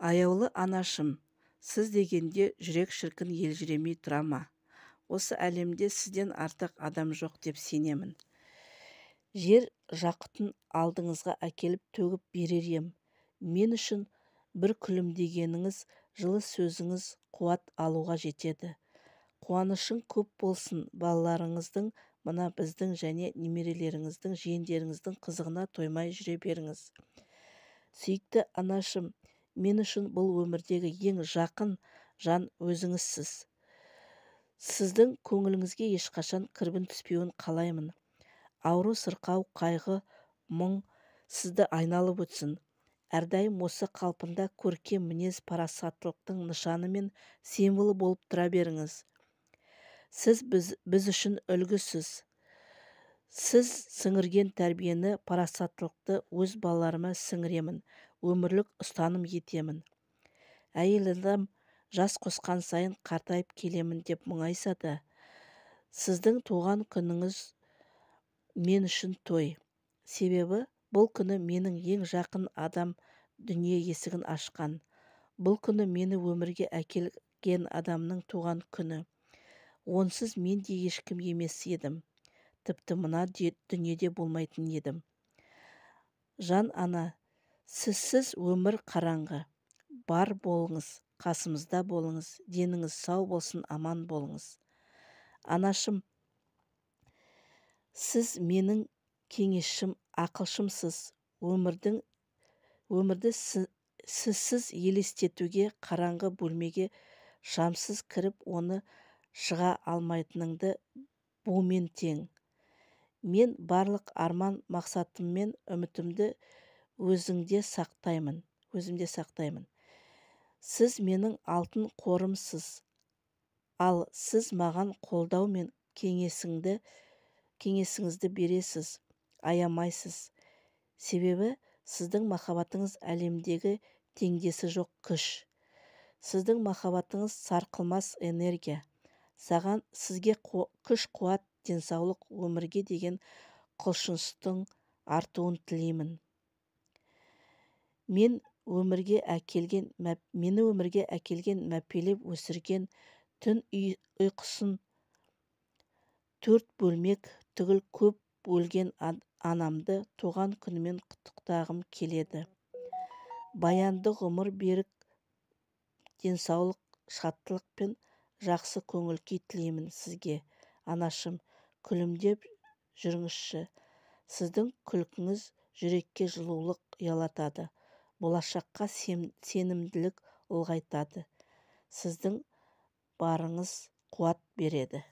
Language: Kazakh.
Аяулы анашым, сіз дегенде жүрек шіркін елжіремей тұра ма? Осы әлемде сізден артық адам жоқ деп сенемін. Жер жақұтын алдыңызға әкеліп төгіп берер ем. Мен үшін бір күлімдегеніңіз, жылы сөзіңіз қуат алуға жетеді. Қуанышың көп болсын, балаларыңыздың, мына біздің және немерелеріңіздің, жиендеріңіздің қызығына тоймай жүре беріңіз. Сүйікті анашым, мен үшін бұл өмірдегі ең жақын жан өзіңізсіз. Сіздің көңіліңізге ешқашан кірбің түспеуін қалаймын. Ауру, сырқау, қайғы, мұң сізді айналып өтсін. Әрдайым осы қалпында көркем мінез парасаттылықтың нышаны мен символы болып тұра беріңіз. Сіз біз үшін үлгісіз. Сіз сіңірген тәрбиені, парасаттылықты өз балаларыма сіңіремін, өмірлік ұстаным етемін. Әйел адам жас қосқан сайын қартайып келемін деп мұңайса да, сіздің туған күніңіз мен үшін той. Себебі бұл күні менің ең жақын адам дүние есігін ашқан. Бұл күні мені өмірге әкелген адамның туған күні. Онсыз мен де ешкім емес едім. Тіпті мына дүниеде болмайтын едім. Жан ана, сізсіз өмір қараңғы. Бар болыңыз, қасымызда болыңыз, деніңіз сау болсын, аман болыңыз. Анашым, сіз менің кеңесшім, ақылшымсыз. Өмірді сізсіз елестетуге, қараңғы бөлмеге шамсыз кіріп, оны шыға алмайтыныңды бумен тең. Мен барлық арман мақсатыммен үмітімді өзімде сақтаймын. Сіз менің алтын қорымсыз. Ал сіз маған қолдау мен кеңесіңізді бересіз, аямайсыз. Себебі сіздің махаббатыңыз әлемдегі теңдесі жоқ күш. Сіздің махаббатыңыз сарқылмас энергия. Сізге күш-қуат, денсаулық, өмірге деген құлшыныстың артуын тілеймін. Мені өмірге әкелген, мәпелеп өсірген, түн ұйқысын 4 бөлмек түгіл көп бөлген анамды туған күнімен құттықтағым келеді. Баянды ғұмыр, берік денсаулық, шаттылық пен жақсы көңіл-күй тілеймін сізге. Анашым, күлімдеп жүріңізші. Сіздің күлкіңіз жүрекке жылулық ұялатады. Болашаққа сенімділік ұлғайтады. Сіздің барыңыз қуат береді.